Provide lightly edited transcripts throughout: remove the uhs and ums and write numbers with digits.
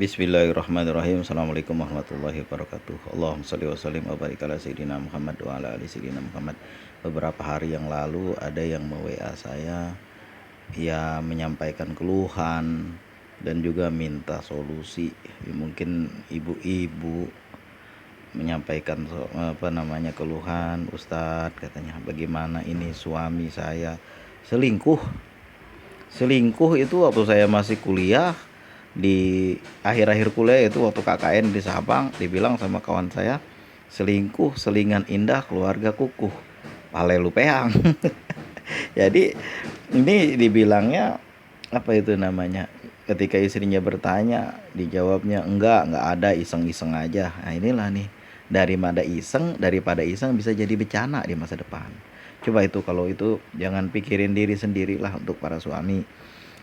Bismillahirrahmanirrahim. Assalamualaikum warahmatullahi wabarakatuh. Allahumma sholli wa sallim wa barik ala sayyidina Muhammad wa ala ali sayyidina Muhammad. Beberapa hari yang lalu ada yang WA saya, ya menyampaikan keluhan dan juga minta solusi. Ya, mungkin ibu-ibu menyampaikan keluhan, Ustadz katanya, bagaimana ini suami saya selingkuh. Selingkuh itu waktu saya masih kuliah, di akhir-akhir kuliah itu waktu KKN di Sabang, dibilang sama kawan saya, selingkuh selingan indah keluarga kukuh palelu peang. Jadi ini dibilangnya apa itu namanya, ketika istrinya bertanya dijawabnya enggak ada, iseng-iseng aja. Nah inilah nih, daripada iseng bisa jadi bencana di masa depan. Coba itu, kalau itu jangan pikirin diri sendirilah. Untuk para suami,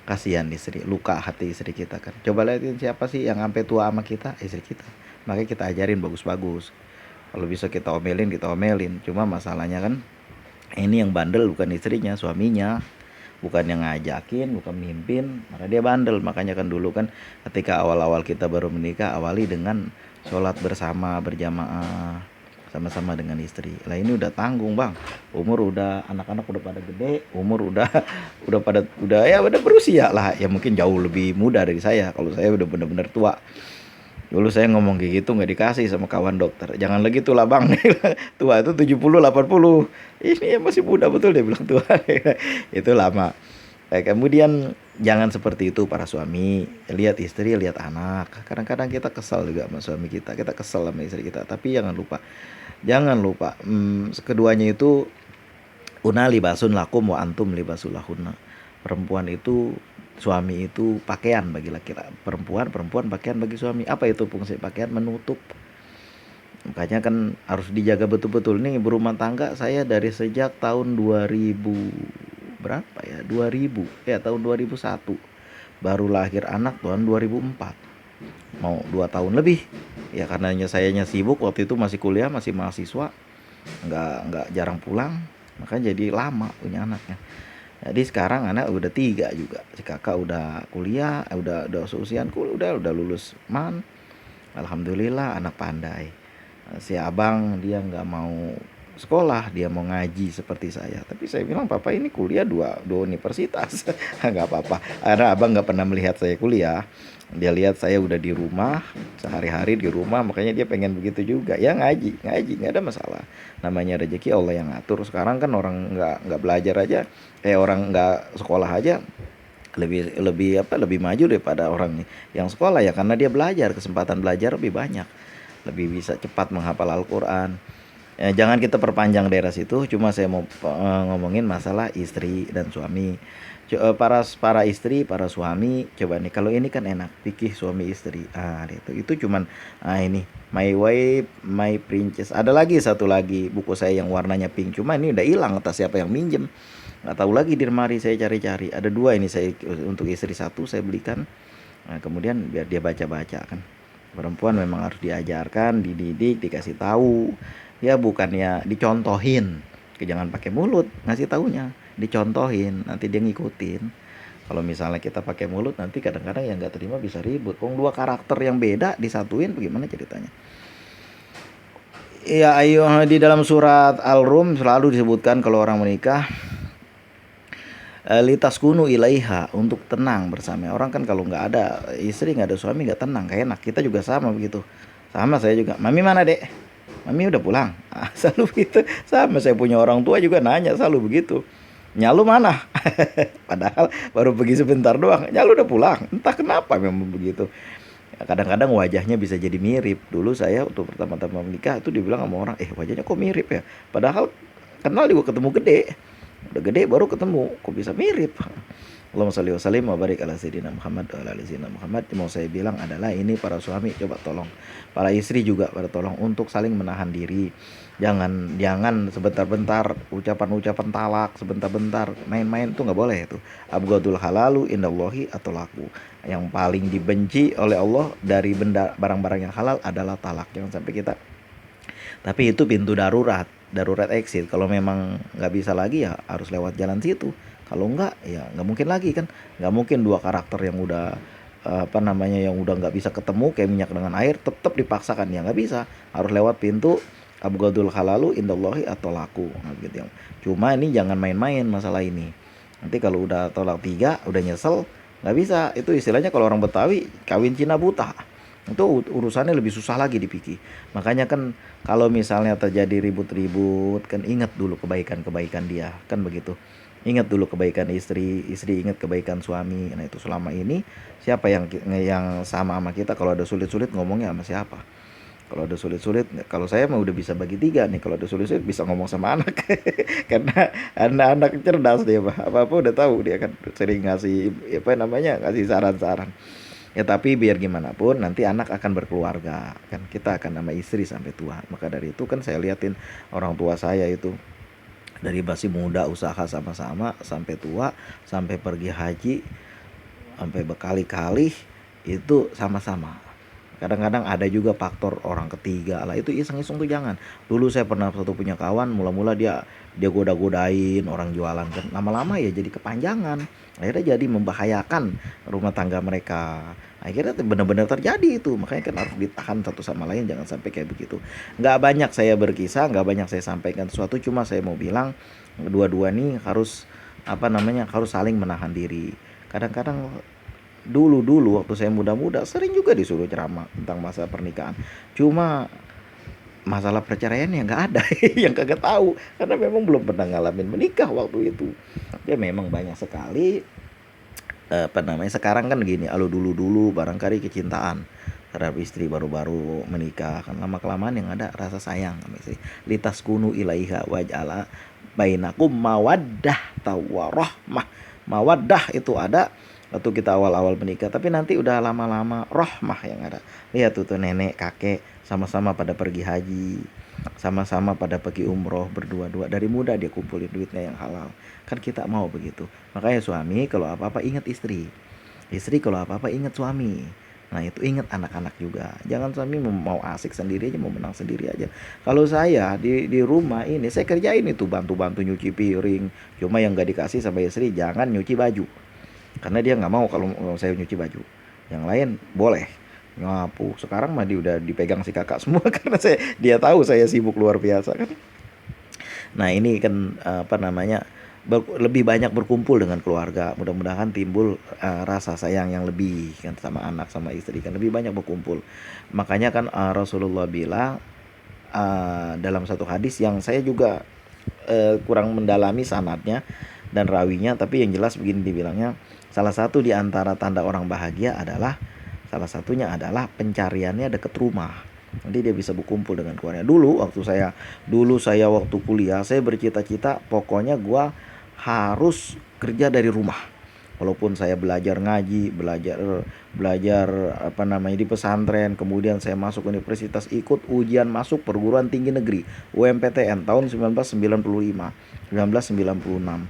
kasihan istri, luka hati istri kita kan. Coba lihatin siapa sih yang sampai tua sama kita, istri kita. Makanya kita ajarin bagus-bagus, kalau bisa kita omelin. Cuma masalahnya kan, ini yang bandel bukan istrinya, suaminya. Bukan yang ngajakin, bukan mimpin, maka dia bandel. Makanya kan dulu kan ketika awal-awal kita baru menikah, awali dengan sholat bersama berjamaah sama-sama dengan istri. Lah ini udah tanggung bang, umur udah, anak-anak udah pada gede, umur udah udah berusia lah, ya mungkin jauh lebih muda dari saya. Kalau saya udah bener-bener tua. Dulu saya ngomong kayak gitu nggak dikasih sama kawan dokter, jangan lagi tuh lah bang. Tua itu 70 80, ini ya masih muda betul, dia bilang tua. Itu lama. Kemudian jangan seperti itu para suami, lihat istri, lihat anak. Kadang-kadang kita kesal juga sama suami kita kesel sama istri kita. Tapi jangan lupa, keduanya itu una libasun lakum wa antum libasul lahunna. Perempuan itu, suami itu pakaian bagi laki-laki, perempuan pakaian bagi suami. Apa itu fungsi pakaian? Menutup. Makanya kan harus dijaga betul-betul. Nih berumah tangga saya dari sejak tahun 2000 berapa ya, 2000 ya, tahun 2001. Baru lahir anak tahun 2004, mau 2 tahun lebih ya. Karenanya sayanya sibuk waktu itu, masih kuliah, masih mahasiswa, nggak jarang pulang, makanya jadi lama punya anaknya. Jadi sekarang anak udah 3 juga, si kakak udah kuliah, udah seusianku, udah lulus alhamdulillah, anak pandai. Si abang dia nggak mau sekolah, dia mau ngaji seperti saya. Tapi saya bilang, papa ini kuliah dua universitas. Nggak apa-apa, karena abang nggak pernah melihat saya kuliah. Dia lihat saya udah di rumah, sehari-hari di rumah, makanya dia pengen begitu juga. Ya ngaji nggak ada masalah. Namanya rezeki Allah yang ngatur. Sekarang kan orang nggak belajar aja, orang nggak sekolah aja lebih maju daripada orang yang sekolah, ya karena dia belajar, kesempatan belajar lebih banyak, lebih bisa cepat menghafal Al-Quran. Jangan kita perpanjang daerah situ. Cuma saya mau ngomongin masalah istri dan suami. Para istri, para suami, coba nih, kalau ini kan enak fikih suami istri. Itu cuman ini My Wife, My Princess. Ada lagi satu lagi buku saya yang warnanya pink, cuma ini udah hilang, entah siapa yang minjem, nggak tahu lagi. Di lemari saya cari-cari, ada 2 ini. Saya untuk istri 1 saya belikan. Nah, kemudian biar dia baca-baca kan. Perempuan memang harus diajarkan, dididik, dikasih tahu. Ya bukannya dicontohin. Jangan pakai mulut ngasih taunya, dicontohin, nanti dia ngikutin. Kalau misalnya kita pakai mulut, nanti kadang-kadang yang nggak terima bisa ribut. 2 karakter yang beda disatuin, bagaimana ceritanya? Ya ayo, di dalam surat Al-Rum selalu disebutkan kalau orang menikah, litas kunu ilaiha, untuk tenang bersama. Orang kan kalau nggak ada istri, nggak ada suami, nggak tenang, kayak enak. Kita juga sama begitu. Sama saya juga, mami mana dek, mami udah pulang. Selalu begitu. Sama saya punya orang tua juga nanya selalu begitu, nyalu mana. Padahal baru pergi sebentar doang, nyalu udah pulang. Entah kenapa memang begitu. Kadang-kadang wajahnya bisa jadi mirip. Dulu saya waktu pertama-tama menikah itu dibilang sama orang, wajahnya kok mirip ya, padahal kenal juga ketemu gede. Udah gede baru ketemu, kok bisa mirip. Allahumma sholli wa sallim wa barik ala sayyidina Muhammad wa ala ali sayyidina Muhammad. Mau saya bilang adalah ini, para suami coba tolong, para istri juga pada tolong untuk saling menahan diri. Jangan sebentar-bentar ucapan-ucapan talak, sebentar-bentar main-main, tuh nggak boleh. Itu abghadul halalu indallahi atolaku. Yang paling dibenci oleh Allah dari barang-barang yang halal adalah talak. Jangan sampai kita. Tapi itu pintu darurat exit. Kalau memang nggak bisa lagi, ya harus lewat jalan situ. Kalau nggak, ya nggak mungkin lagi kan. Nggak mungkin 2 karakter yang udah apa namanya, yang udah nggak bisa ketemu kayak minyak dengan air, tetap dipaksakan, ya nggak bisa, harus lewat pintu abghadul halalu indallahi at-thalaqu, nah gitu ya. Cuma ini jangan main-main masalah ini. Nanti kalau udah tolak 3 udah nyesel, nggak bisa. Itu istilahnya kalau orang Betawi kawin Cina buta. Itu urusannya lebih susah lagi dipikir. Makanya kan kalau misalnya terjadi ribut-ribut, kan ingat dulu kebaikan-kebaikan dia, kan begitu. Ingat dulu kebaikan istri, istri ingat kebaikan suami. Nah itu selama ini siapa yang sama kita, kalau ada sulit-sulit ngomongnya sama siapa? Kalau ada sulit-sulit, kalau saya mah udah bisa bagi 3 nih, kalau ada sulit-sulit bisa ngomong sama anak. Karena anak-anak cerdas dia, Pak. Apa-apa udah tahu dia kan, sering ngasih apa namanya, ngasih saran-saran. Ya tapi biar gimana pun nanti anak akan berkeluarga, kan kita akan nama istri sampai tua. Maka dari itu kan saya liatin orang tua saya itu dari masih muda usaha sama-sama sampai tua, sampai pergi haji, sampai berkali-kali itu sama-sama. Kadang-kadang ada juga faktor orang ketiga lah, itu iseng-iseng tuh jangan. Dulu saya pernah satu punya kawan, mula-mula dia goda-godain orang jualan, kan lama-lama ya jadi kepanjangan, akhirnya jadi membahayakan rumah tangga mereka. Akhirnya benar-benar terjadi itu, makanya kan harus ditahan satu sama lain, jangan sampai kayak begitu. Nggak banyak saya berkisah, nggak banyak saya sampaikan sesuatu, cuma saya mau bilang dua-dua nih harus apa namanya, harus saling menahan diri. Kadang-kadang dulu-dulu waktu saya muda-muda sering juga disuruh ceramah tentang masa pernikahan. Cuma masalah perceraian yang nggak ada, yang kagak tahu karena memang belum pernah ngalamin menikah waktu itu. Ya memang banyak sekali apa namanya, sekarang kan gini, kalau dulu-dulu barangkali kecintaan terhadap istri baru-baru menikah, kan lama kelamaan yang ada rasa sayang sama istri. Litas kunu ilaiha waj'ala bainakum mawaddah tawarahmah. Mawaddah itu ada waktu kita awal-awal menikah, tapi nanti udah lama-lama rahmah yang ada. Lihat tuh nenek kakek sama-sama pada pergi haji, sama-sama pada pergi umroh berdua-dua, dari muda dia kumpulin duitnya yang halal. Kan kita mau begitu. Makanya suami kalau apa-apa ingat istri, istri kalau apa-apa ingat suami. Nah itu ingat anak-anak juga. Jangan suami mau asik sendiri aja, mau menang sendiri aja. Kalau saya di rumah ini saya kerjain itu, bantu-bantu nyuci piring. Cuma yang gak dikasih sama istri, jangan nyuci baju. Karena dia nggak mau kalau saya nyuci baju. Yang lain boleh nyapu. Sekarang mah dia udah dipegang si kakak semua karena dia tahu saya sibuk luar biasa kan. Nah ini kan apa namanya, lebih banyak berkumpul dengan keluarga. Mudah-mudahan timbul rasa sayang yang lebih kan sama anak sama istri, kan lebih banyak berkumpul. Makanya kan Rasulullah bilang dalam satu hadis yang saya juga kurang mendalami sanadnya dan rawinya, tapi yang jelas begini dibilangnya, salah satu di antara tanda orang bahagia adalah, salah satunya adalah pencariannya dekat rumah. Nanti dia bisa berkumpul dengan keluarga. Dulu saya waktu kuliah saya bercita-cita pokoknya gua harus kerja dari rumah. Walaupun saya belajar ngaji, belajar belajar apa namanya di pesantren, kemudian saya masuk universitas, ikut ujian masuk perguruan tinggi negeri UMPTN tahun 1995, 1996,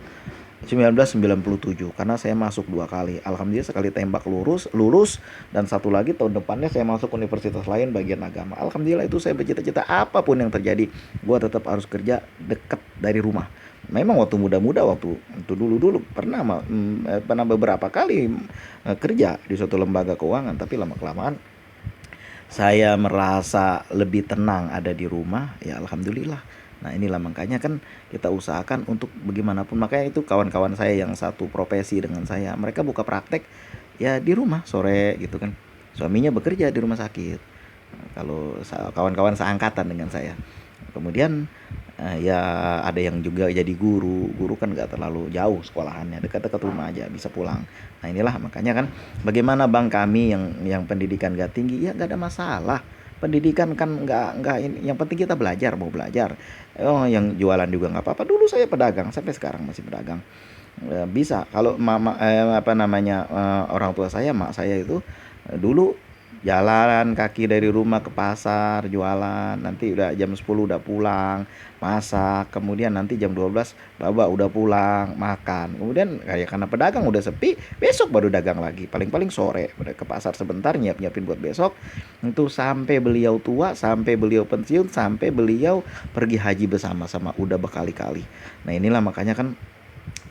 1997, karena saya masuk 2 kali. Alhamdulillah sekali tembak lulus, dan satu lagi tahun depannya saya masuk universitas lain bagian agama. Alhamdulillah itu saya bercita-cita apapun yang terjadi, gua tetap harus kerja dekat dari rumah. Memang waktu muda-muda, waktu itu dulu-dulu pernah beberapa kali kerja di suatu lembaga keuangan, tapi lama-kelamaan saya merasa lebih tenang ada di rumah, ya alhamdulillah. Nah inilah makanya kan kita usahakan untuk bagaimanapun, makanya itu kawan-kawan saya yang satu profesi dengan saya, mereka buka praktek ya di rumah sore gitu kan. Suaminya bekerja di rumah sakit. Nah, kalau kawan-kawan seangkatan dengan saya. Kemudian ya ada yang juga jadi guru. Guru kan nggak terlalu jauh sekolahannya, dekat-dekat rumah aja bisa pulang. Nah inilah makanya kan bagaimana bang kami yang pendidikan gak tinggi, ya nggak ada masalah. Pendidikan kan nggak ini, yang penting kita belajar, mau belajar. Oh yang jualan juga nggak apa-apa. Dulu saya pedagang, sampai sekarang masih pedagang. Bisa kalau mama apa namanya, orang tua saya, mak saya itu dulu jalan kaki dari rumah ke pasar jualan, nanti udah jam 10 udah pulang, masak, kemudian nanti jam 12 baba udah pulang makan, kemudian kayak karena pedagang udah sepi, besok baru dagang lagi, paling-paling sore udah ke pasar sebentar nyiapin buat besok. Itu sampai beliau tua, sampai beliau pensiun, sampai beliau pergi haji bersama-sama, udah berkali-kali. Nah inilah makanya kan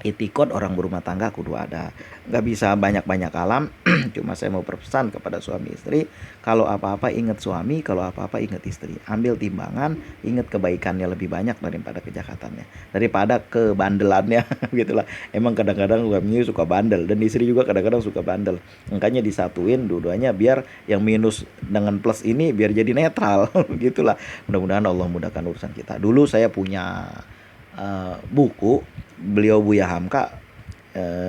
Itikad orang berumah tangga kudu ada. Nggak bisa banyak-banyak kalam. Cuma saya mau berpesan kepada suami istri, kalau apa-apa ingat suami, kalau apa-apa ingat istri. Ambil timbangan, ingat kebaikannya lebih banyak daripada kejahatannya, daripada kebandelannya. Gitulah. Emang kadang-kadang suami suka bandel dan istri juga kadang-kadang suka bandel. Makanya disatuin dua-duanya biar yang minus dengan plus ini biar jadi netral. Gitulah. Mudah-mudahan Allah mudahkan urusan kita. Dulu saya punya buku, beliau Buya Hamka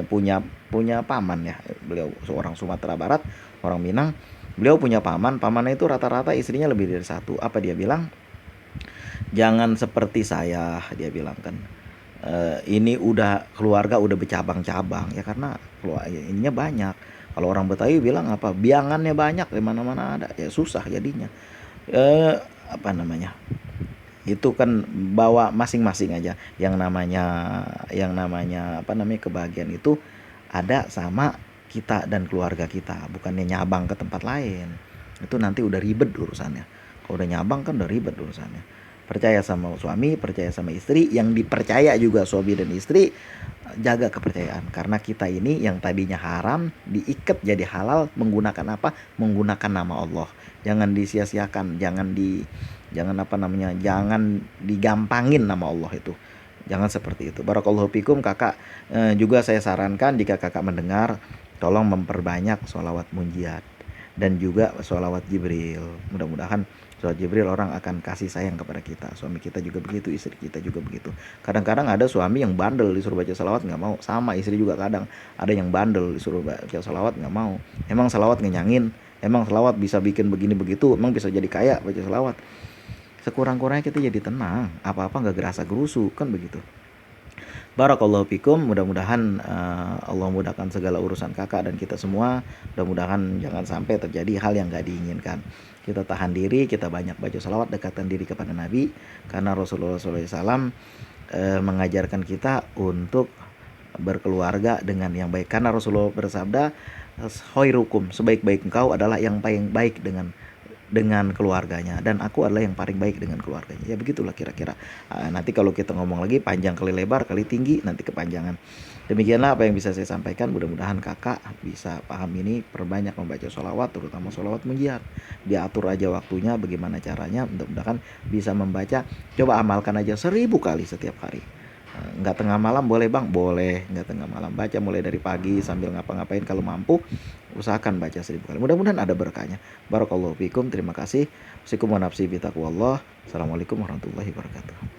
punya punya paman ya, beliau seorang Sumatera Barat, orang Minang. Beliau punya pamannya itu rata-rata istrinya lebih dari satu. Apa dia bilang? Jangan seperti saya, dia bilang kan. Ini udah keluarga udah bercabang-cabang ya, karena ininya banyak. Kalau orang Betawi bilang apa? Biangannya banyak, di mana-mana ada. Ya susah jadinya. Eh apa namanya? Itu kan bawa masing-masing aja, yang namanya apa namanya kebahagiaan itu ada sama kita dan keluarga kita, bukannya nyabang ke tempat lain. Itu nanti udah ribet urusannya. Kalau udah nyabang kan udah ribet urusannya. Percaya sama suami, percaya sama istri, yang dipercaya juga suami dan istri, jaga kepercayaan, karena kita ini yang tadinya haram diikat jadi halal menggunakan apa? Menggunakan nama Allah. Jangan disia-siakan, jangan apa namanya, jangan digampangin nama Allah itu. Jangan seperti itu. Barakallahu fikum kakak. Juga saya sarankan jika kakak mendengar, tolong memperbanyak sholawat munjiat dan juga sholawat Jibril. Mudah-mudahan sholawat Jibril orang akan kasih sayang kepada kita. Suami kita juga begitu, istri kita juga begitu. Kadang-kadang ada suami yang bandel disuruh baca sholawat nggak mau. Sama istri juga kadang ada yang bandel disuruh baca sholawat nggak mau. Emang sholawat ngenyangin? Emang sholawat bisa bikin begini begitu? Emang bisa jadi kaya baca sholawat? Sekurang-kurangnya kita jadi tenang, apa-apa nggak gerasa gerusu kan begitu. Barakallahu fikum, mudah-mudahan Allah mudahkan segala urusan kakak dan kita semua. Mudah-mudahan jangan sampai terjadi hal yang gak diinginkan. Kita tahan diri, kita banyak baca salawat, dekatkan diri kepada Nabi, karena Rasulullah SAW mengajarkan kita untuk berkeluarga dengan yang baik. Karena Rasulullah bersabda, khairukum, sebaik-baik engkau adalah yang paling baik dengan keluarganya, dan aku adalah yang paling baik dengan keluarganya. Ya begitulah kira-kira. Nanti kalau kita ngomong lagi panjang kali lebar kali tinggi, nanti kepanjangan. Demikianlah apa yang bisa saya sampaikan. Mudah-mudahan kakak bisa paham ini, perbanyak membaca sholawat, terutama sholawat munjiat. Diatur aja waktunya, bagaimana caranya. Mudah-mudahan bisa membaca. Coba amalkan aja 1000 kali setiap hari. Nggak tengah malam boleh bang? Boleh, nggak tengah malam. Baca mulai dari pagi sambil ngapa-ngapain, kalau mampu usahakan baca 1000 kali. Mudah-mudahan ada berkahnya. Barakallahu fikum, terima kasih. Assalamualaikum warahmatullahi wabarakatuh. Assalamualaikum warahmatullahi wabarakatuh.